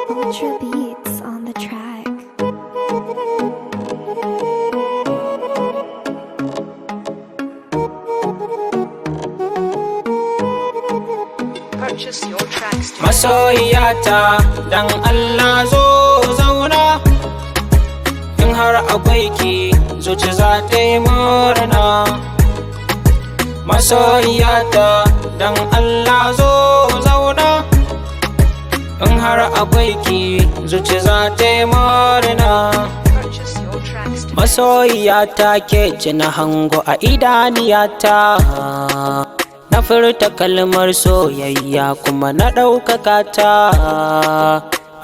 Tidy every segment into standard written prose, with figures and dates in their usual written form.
Ultra beats on the track. Purchase your tracks today. Masoyiyata dan Allah zo zauna, in har akwai ki zuci za ta yi murna. Masoyiyata dan Allah zo zauna, in har akwai ki zuci za ta yi murna. Purchase your tracks today. Masoyiyata ke ji na hango a idaniyata, na furta kalmar soyayya kuma na ɗaukaka ta.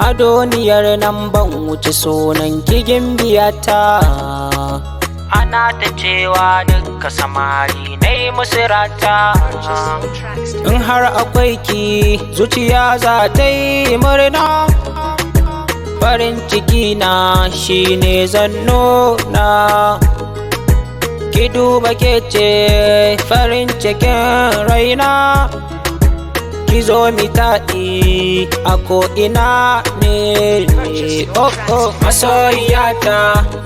A duniyar nan ban wuce sunan kigin biyata. Ana ta cewa duka samari na yi musu rata. Purchase your tracks today. In har akwai ki zuciya za ta yi murna. Farin ciki na shine zan nuna. Ki duba ke ce farin cikin raina, ki zo mi taɗi a ko'ina ne. Oh oh, masoyiyata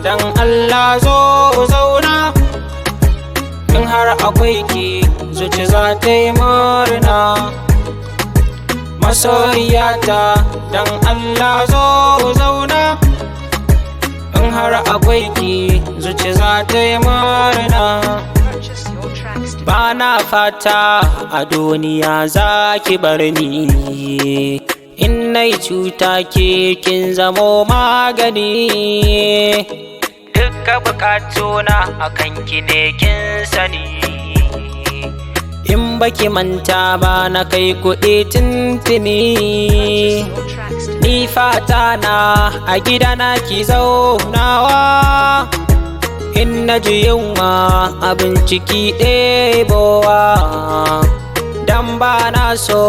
dan Allah zo zauna, in har akwai ki zuci za ta yi murna. Masoyiyata dan Allah zo zauna, in har akwai ki zuci za ta yi murna. Purchase your tracks today. Ba na fata a duniya za ki bar ni, in nai cuta ke kin zamo magani. Dukka bukatuna akan ki ne kin sani, in baki manta ba na kai kuɗi tuntuni. Your tracks today. Ni fata na a gidana ki zaunawa, in na ji yunwa abin ciki ɗebowa. Dan ba na so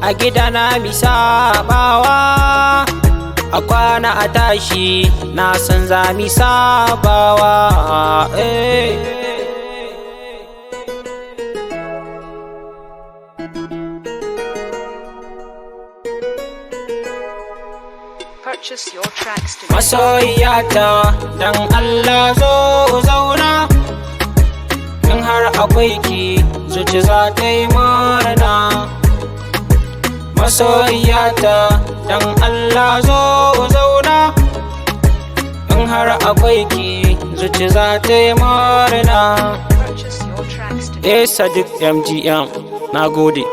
a gidana mi sabawa, a kwana a tashi na san za mi sabawa. Purchase your tracks today. Masoyiyata dan Allah zo zauna, in har akwai ki zuci za ta yi murna. Masoyiyata dan Allah zo zauna, in har akwai ki zuci za ta yi murna. Purchase your tracks today. Sadiq MGM, na gode.